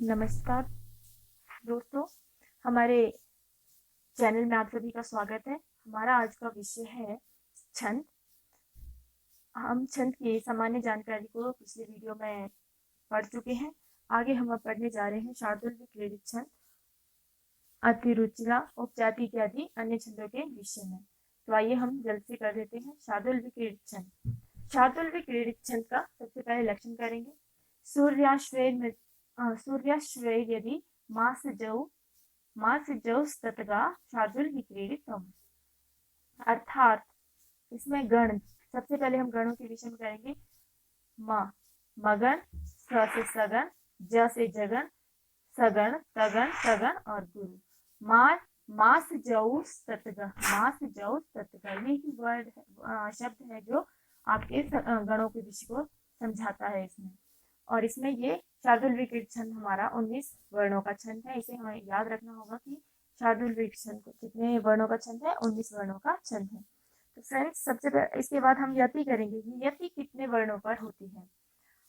नमस्कार दोस्तों, हमारे चैनल में आप सभी का स्वागत है। हमारा आज का विषय है छंद। हम छंद की सामान्य जानकारी को पिछले वीडियो में पढ़ चुके हैं। आगे हम अब पढ़ने जा रहे हैं शार्दुल क्रीडित छंद, अतिरुचिरा, उपजाति इत्यादि अन्य छंदों के विषय में। तो आइए हम जल्द से कर देते हैं शार्दुल क्रीडित छंद। शार्दुल क्रीडित छंद का सबसे पहले लक्षण करेंगे। सूर्याश्वय यदि मासजौस्ततगा शार्दुल क्रीडितम। अर्थात इसमें गण, सबसे पहले हम गणों के विषय में करेंगे। म मगन, स से सगन, ज से जगन, सगन, तगन, तगन और गुरु। मास जौस ततगा, मास जौस ततगा, ये ही वर्ड शब्द है जो आपके गणों के विषय को समझाता है इसमें। और इसमें ये शार्दुल विकृत छंद हमारा 19 वर्णों का छंद है। इसे हमें याद रखना होगा कि शार्दुल विकृत छंद कितने वर्णों का छंद है, 19 वर्णों का छंद है। तो फ्रेंड्स, सबसे इसके बाद हम यति करेंगे कि यति कितने वर्णों पर होती है।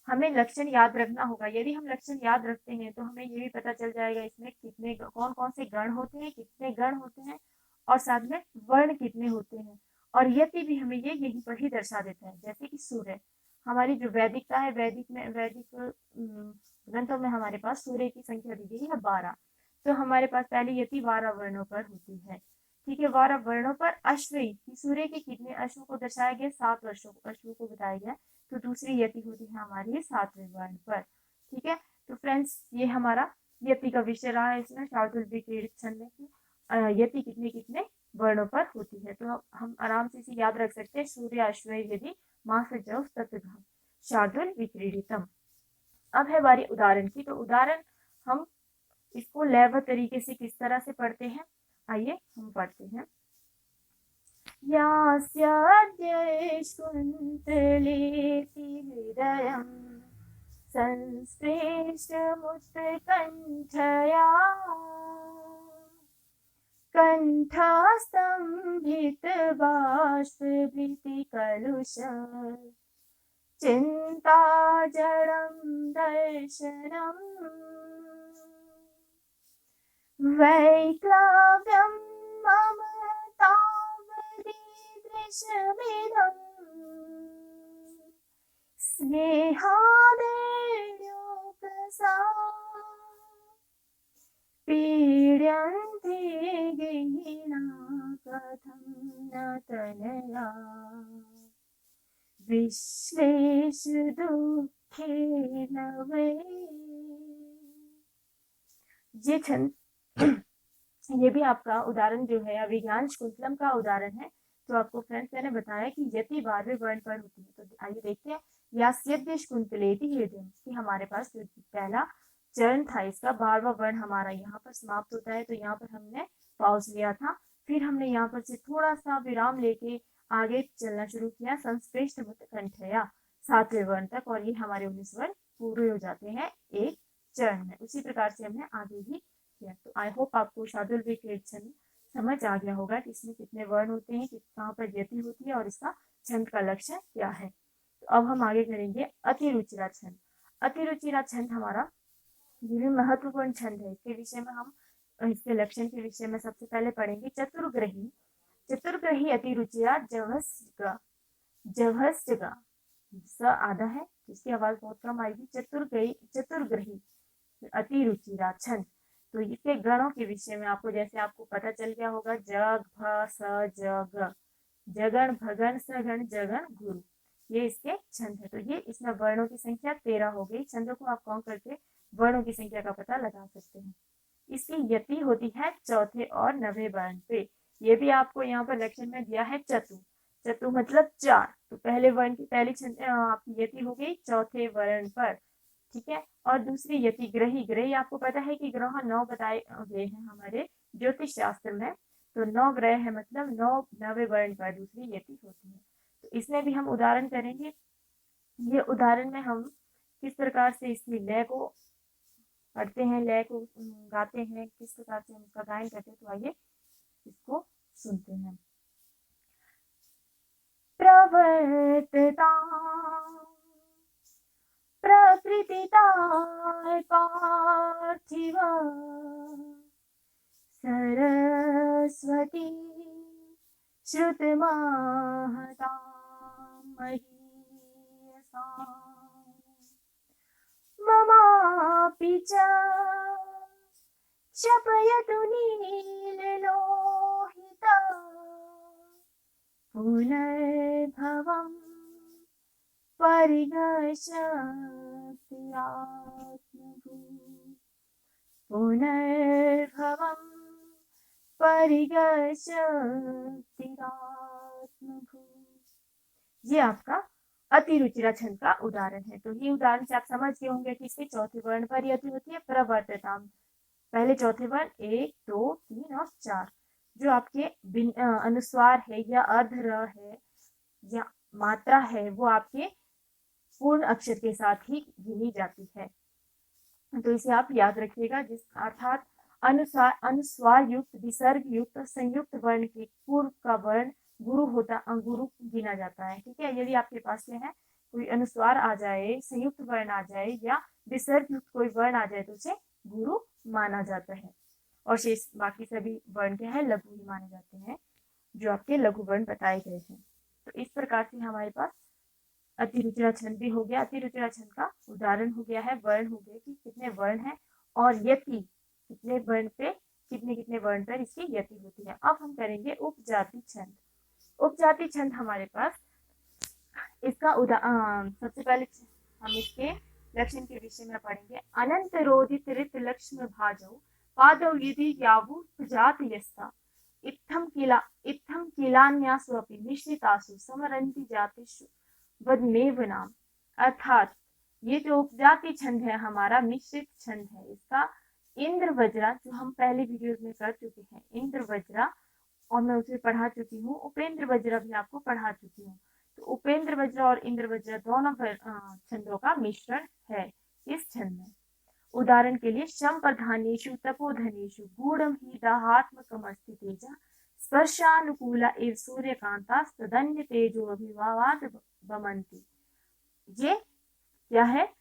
हमें लक्षण याद रखना होगा। यदि हम लक्षण याद रखते हैं तो हमें ये भी पता चल जाएगा इसमें कितने कौन कौन से गण होते हैं, कितने गण होते हैं और साथ में वर्ण कितने होते हैं। और यति भी हमें ये यहीं पर ही दर्शा देता है। जैसे कि सूर्य, हमारी जो वैदिकता है, वैदिक ग्रंथों में हमारे पास सूर्य की संख्या दी गई है 12। तो हमारे पास पहली यति 12 वर्णों पर होती है। ठीक है, 12 वर्णों पर। अश्वई, सूर्य के कितने अश्वों को दर्शाया गया, 7 अश्वों को बताया गया। तो दूसरी यति होती है हमारी 7वें वर्ण पर। ठीक है, तो फ्रेंड्स ये हमारा यति का विषय रहा है इसमें शार्दुल क्रीडित छंद में कि यति कितने कितने वर्णों पर होती है। तो हम आराम से इसे याद रख सकते हैं। सूर्य अश्वय यदि मासजौ ततघ शार्दुल विक्रीडितम। अब है बारी उदाहरण की। तो उदाहरण हम इसको लयबद्ध तरीके से किस तरह से पढ़ते हैं, आइए हम पढ़ते हैं। यास्याद्यैष्कुन्तलेति हृदयं संस्पृष्टमुत्कण्ठया कण्ठस्तम्भितबाष्पभीतिकलुष चिन्ताजडं दर्शनम् वैक्लव्यं मम तावदीदृशमिदं स्नेहादेर्योकसा पीड्यन्ते गहिना कथं न तनया विश्लेष दुःखेन वै। ये छंद ये भी आपका उदाहरण जो है अभिज्ञान कुंतलम का उदाहरण है। तो आपको फ्रेंड्स मैंने बताया कि यति 12वें वर्ण पर होती है। तो आइए देखते हैं। यास्यद्यश कुंतलेति हृदय, कि हमारे पास जो पहला चरण था इसका 12वां वर्ण हमारा यहाँ पर समाप्त होता है। तो यहाँ पर हमने पॉज लिया था, फिर हमने यहाँ पर से थोड़ा सा विराम लेके आगे चलना शुरू किया संस्पृष्ट कंठया 7वें वर्ण तक, और ये हमारे 19 वर्ण पूरे हो जाते हैं एक चरण में। उसी प्रकार से हमने आगे भी किया। तो आई होप आपको शार्दुल क्रीडित छंद समझ आ गया होगा कि इसमें कितने वर्ण होते हैं, कहाँ पर यति होती है और इसका छंद का लक्ष्य क्या है। तो अब हम आगे करेंगे अतिरुचिरा छंद। अतिरुचिरा छंद हमारा ये महत्वपूर्ण छंद है। इसके विषय में हम इसके लक्षण के विषय में सबसे पहले पढ़ेंगे। चतुर्ग्रही, चतुर्ग्रही अतिरुचिरा जवस्गा, जवस्गा स आधा है, इसकी आवाज बहुत कम आएगी। चतुर्ग्रही अतिरुचिरा छंद। तो इसके गणों के विषय में आपको जैसे आपको पता चल गया होगा, जग भ स जग, जगन भगन सगन जगन गुरु, ये इसके छंद है। तो ये इसमें वर्णों की संख्या 13 हो गई। छंदों को आप काउंट करके वर्णों की संख्या का पता लगा सकते हैं। इसकी यति होती है चौथे और 9वें वर्ण पे। ये भी आपको यहाँ पर लक्षण में दिया है चतु, चतु मतलब 4। तो पहले वर्ण की पहली आपकी यति हो गई चौथे वर्ण पर। ठीक है, और दूसरी यति ग्रही, ग्रही आपको पता है कि ग्रह 9 बताए गए हैं हमारे ज्योतिष शास्त्र में। तो 9 ग्रह है, मतलब 9वें वर्ण पर दूसरी यति होती है। तो इसमें भी हम उदाहरण करेंगे। ये उदाहरण में हम किस प्रकार से इसकी लय को पढ़ते हैं, लय को गाते हैं, किस प्रकार से हम इसका गायन करते हैं। तो आइए इसको सुनते हैं। प्रवर्तता प्रकृति प्रकृतिताय पार्थिव सरस्वती श्रुतमहतां महीयसाम् ममापि च क्षपयतु नीललोहिता पुनर्भवं परिगच्छत्यात्मभू पुनर्भवं परिगच्छत्यात्मभू। ये आपका अतिरुचिरा छंद का उदाहरण है। तो ये उदाहरण से आप समझ गए होंगे कि इसके चौथे वर्ण पर यति होती है प्रवर्तताम। पहले चौथे वर्ण 1, 2, 3 और 4 जो आपके अनुस्वार है या अर्धर है या मात्रा है वो आपके पूर्ण अक्षर के साथ ही गिनी जाती है। तो इसे आप याद रखिएगा। जिस अर्थात अनुस्वार युक्त विसर्ग युक्त संयुक्त वर्ण के पूर्व का वर्ण गुरु गिना जाता है। ठीक है, यदि आपके पास में है कोई अनुस्वार आ जाए, संयुक्त वर्ण आ जाए या विसर्ग युक्त कोई वर्ण आ जाए तो उसे गुरु माना जाता है। और शेष बाकी सभी वर्ण क्या है, लघु ही माने जाते हैं, जो आपके लघु वर्ण बताए गए हैं। तो इस प्रकार से हमारे पास अतिरुचिरा छंद भी हो गया। अतिरुचिरा छंद का उदाहरण हो गया है, वर्ण हो गए कि कितने वर्ण हैं और यति कितने वर्ण पे कितने वर्ण पर इसकी यति होती है। अब हम करेंगे उपजाति छंद। उपजाति छंद हमारे पास इसका सबसे पहले हम इसके लक्षण के विषय में पढ़ेंगे। अनंत रोदित ऋत लक्ष्म भाजौ पादौ यदि यावु उपजाति यस्ता इत्थम किलान्यासु अपि मिश्रितासु समरन्ति जातिषु वदमेव नाम। अर्थात ये जो उपजाति छंद है हमारा मिश्रित छंद है। इसका इंद्र वज्रा जो हम पहले वीडियोस में कर चुके हैं, इंद्र वज्रा, और मैं उसे पढ़ा चुकी हूँ। उपेंद्र वज्रा भी आपको पढ़ा चुकी हूँ। तो उपेंद्र वज्रा और इंद्र वज्रा दोनों छंदों का मिश्रण है इस छंद में। उदाहरण के लिए संप्रधानेषु तपोधनेषु गूढ़ं हि दाहात्मकमस्ति तेजः स्पर्शानुकूला एव सूर्यकांतास्तदन्य तेजो अभिभावाद बमन्ति। ये क्या है,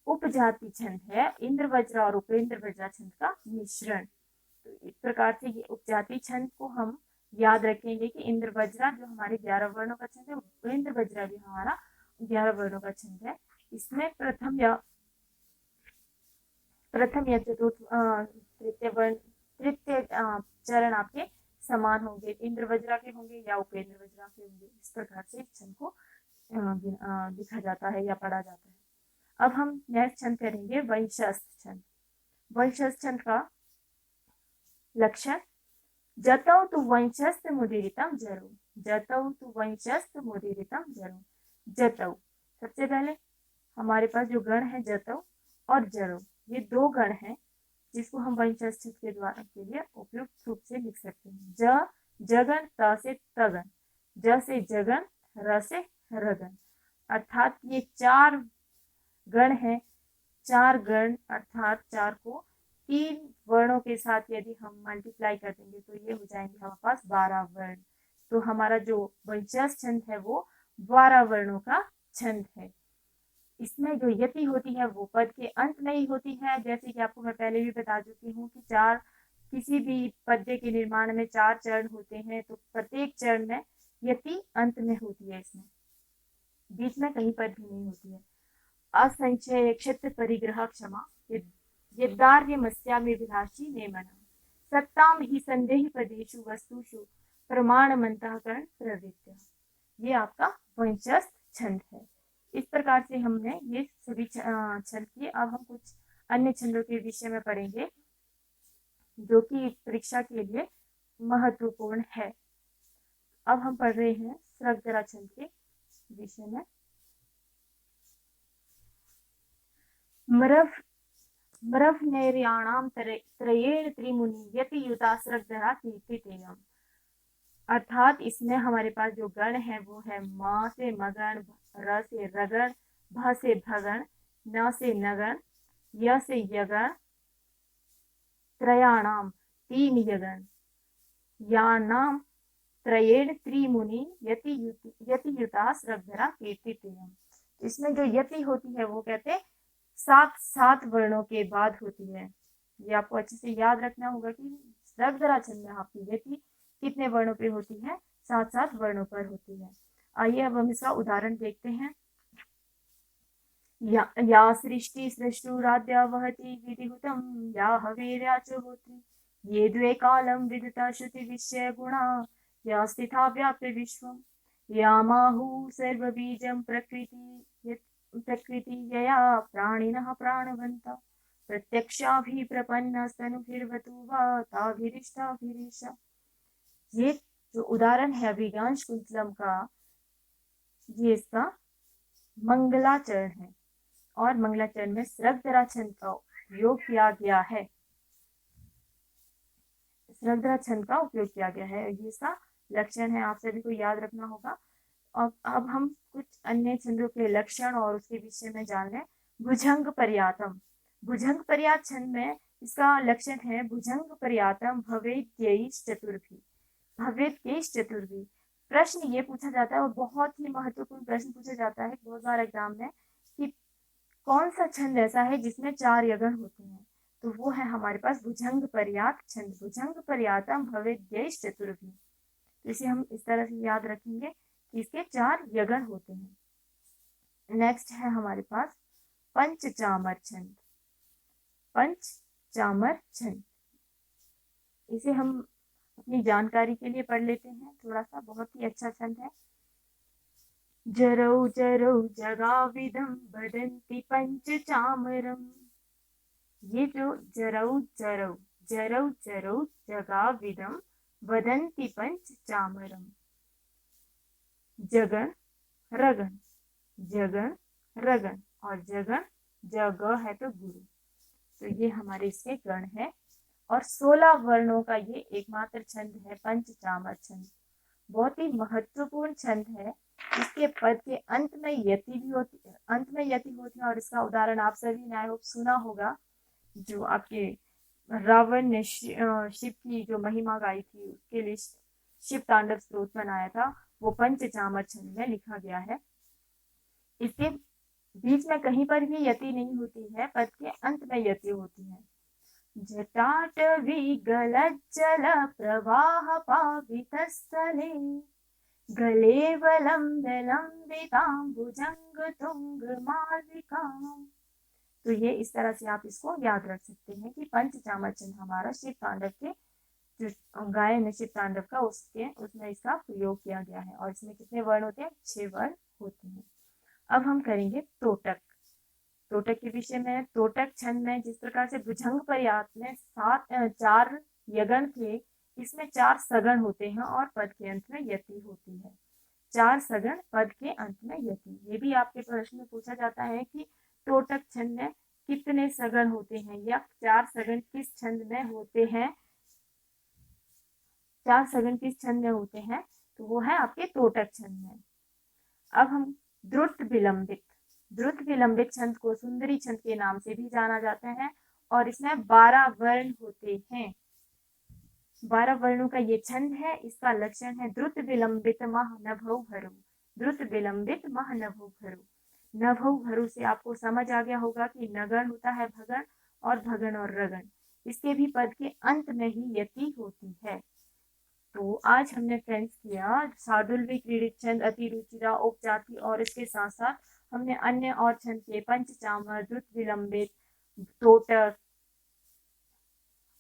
उपजाति छंद है, इंद्र वज्रा और उपेंद्र वज्रा छंद का मिश्रण। तो इस प्रकार से ये उपजाति छंद को हम याद रखेंगे कि इंद्र वज्रा जो हमारे 11 वर्णों का छंद है, उपेंद्र वज्रा भी हमारा 11 वर्णों का छंद है। इसमें प्रथम या चतुर्थ तृतीय चरण आपके समान होंगे, इंद्र वज्रा के होंगे या उपेंद्र वज्रा के होंगे। इस प्रकार से इस छंद को लिखा जाता है या पढ़ा जाता है। अब हम नेक्स्ट छंद करेंगे वंशस्थ छंद। वंशस्थ छंद का लक्षण जतौ तु वंशस्थ मुदीरितम जरौ। जतौ तु वंशस्थ मुदीरितम जरौ। जतौ सबसे पहले हमारे पास जो गण है जतौ और जरौ, ये दो गण हैं जिसको हम वंशस्थ के द्वारा के लिए उपयुक्त रूप से लिख सकते हैं। जगन, त से तगन, ज से जगन, र से रगन। अर्थात ये 4 गण हैं। 4 गण अर्थात 4 को 3 वर्णों के साथ यदि हम मल्टीप्लाई कर देंगे तो ये हो जाएंगे हमारे पास 12 वर्ण। तो हमारा जो वंशस्थ छंद है वो 12 वर्णों का छंद है। इसमें जो यति होती है वो पद के अंत में ही होती है। जैसे कि आपको मैं पहले भी बता चुकी हूँ कि किसी भी पद्य के निर्माण में 4 चरण होते हैं, तो प्रत्येक चरण में यति अंत में होती है, इसमें बीच में कहीं पर भी नहीं होती है। असंचय क्षेत्र परिग्रह क्षमा यद्दार्यमस्यामि विलासी नेमना सत्ताम ही संदेह पदेषु वस्तुषु प्रमाणमन्तःकरण प्रवृत्ति। ये आपका वंशस्थ छंद है। इस प्रकार से हमने ये सभी छंद किए। अब हम कुछ अन्य छंदों के विषय में पढ़ेंगे जो कि परीक्षा के लिए महत्वपूर्ण है। अब हम पढ़ रहे हैं स्रग्धरा छंद के विषय में। मरवनैर्याणां त्रयेण त्रिमुनि यति युता स्रग्धरा कीर्तितेयम्। अर्थात इसमें हमारे पास जो गण है वो है म से मगन, र से रगण, भ से भगण, न से नगण, य से यगण, त्रयाणाम 3 यगण, यानाम त्रयेण त्रिमुनि यति युता स्रग्धरा कीर्तितेयम्। इसमें जो यति होती है वो कहते सात सात वर्णों के बाद होती है। ये आपको अच्छे से याद रखना होगा कि स्रग्धरा छंद में आपकी यति कितने वर्णों पे होती है, सात सात वर्णों पर होती है। आइए अब हम इसका उदाहरण देखते हैं। या सृष्टि सृष्टुराद्या वहति विधिहुतं या हवेर्या च होत्री, ये द्वे कालं विदिता श्रुति विषय गुणा, या स्थिता व्याप्य विश्वम्, या माहुः सर्वबीजं प्रकृति यया प्राणिनः प्राणवन्ता, प्रत्यक्षाभिप्रपन्नस्तनुभिर्वतु वा ताभिरिष्टाभिरीशा। ये जो उदाहरण है अभिज्ञान कुंतलम का, ये इसका मंगलाचरण है और मंगलाचरण में स्रग्धरा छंद का उपयोग किया गया है। स्रग्धरा छंद का उपयोग किया गया है, ये इसका लक्षण है, आप सभी को याद रखना होगा। और अब हम कुछ अन्य छंदों के लक्षण और उसके विषय में जान लें। भुजंग पर्यातम, भुजंग पर्यात छंद में इसका लक्षण है भुजंग पर्यातम भवेत् त्यैश् चतुर्भी, भवेत् त्यैश् चतुर्भी। प्रश्न ये पूछा जाता है और बहुत ही महत्वपूर्ण प्रश्न पूछा जाता है बहुत बार एग्जाम में कि कौन सा छंद ऐसा है जिसमें 4 यगन होते हैं, तो वो है हमारे पास भुजंग पर्यात छंद। भुजंग पर्यातम भवेत् त्यैश् चतुर्भी, तो इसे हम इस तरह से याद रखेंगे कि इसके 4 यगन होते हैं। नेक्स्ट है हमारे पास पंचचामर छंद। पंचचामर छंद, इसे हम अपनी जानकारी के लिए पढ़ लेते हैं थोड़ा सा, बहुत ही अच्छा छंद है। जरौ जरौ जगाविदं वदन्ति पंचचामरम्, ये जो जरौ जरौ जरौ जरौ जगाविदं वदन्ति पंचचामरम्, जगन रगन, जगन रगन और जगन जग है तो गुरु, तो ये हमारे इसके गण है। और 16 वर्णों का ये एकमात्र छंद है पंचचामर छंद। बहुत ही महत्वपूर्ण छंद है। इसके पद के अंत में यति भी होती है, अंत में यति होती है। और इसका उदाहरण आप सभी ने आई होप सुना होगा, जो आपके रावण ने शिव की जो महिमा गाई थी उसके लिए शिव तांडव स्तोत्र बनाया था, वो पंचचामर छंद में लिखा गया है। इसके बीच में कहीं पर भी यति नहीं होती है, पद के अंत में यति होती है। जटाटवी गलज्जल प्रवाह पावितस्थले, गलेवलम्ब्य लम्बितां भुजंग तुंग मालविकाम्। तो ये इस तरह से आप इसको याद रख सकते हैं कि पंचचामर छंद हमारा शिव तांडव के जो गायन शिव तांडव का उसमें इसका प्रयोग किया गया है। और इसमें कितने वर्ण होते हैं? 6 वर्ण होते हैं। अब हम करेंगे तोटक। तोटक के विषय में, तोटक छंद में जिस प्रकार से भुजंग पर्यात में 4 यगन थे, इसमें 4 सगण होते हैं और पद के अंत में यति होती है। 4 सगण, पद के अंत में यति। ये भी आपके प्रश्न में पूछा जाता है कि तोटक छंद में कितने सगण होते हैं या 4 सगण किस छंद में होते हैं, 4 सगण किस छंद में होते हैं, तो वो है आपके तोटक छंद में। अब हम द्रुत विलंबित, द्रुत विलंबित छंद को सुंदरी छंद के नाम से भी जाना जाता है और इसमें 12 वर्ण होते हैं। 12 वर्णों का ये छंद है। इसका लक्षण है द्रुत विलंबित मह नभौ भरु, द्रुत विलंबित मह नभौ भरु। नभौ भरु से आपको समझ आ गया होगा कि नगण होता है भगण और भगण और रगण, इसके भी पद के अंत में ही यति होती है। तो आज हमने फ्रेंड्स किया शार्दुल क्रीडित छंद, अति रुचिरा, उपजाति और इसके साथ साथ हमने अन्य और छंद के पंचचामर, द्रुत विलंबित, तोटक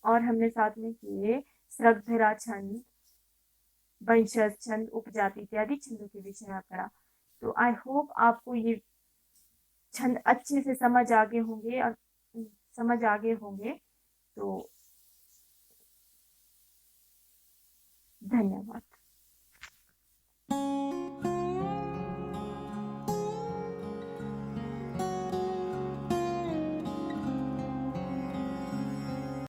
और हमने साथ में किए स्रग्धरा छंद, वंशज छंद, उपजाति इत्यादि छंदों के विषय में पढ़ा। तो आई होप आपको ये छंद अच्छे से समझ आगे होंगे। तो धन्यवाद।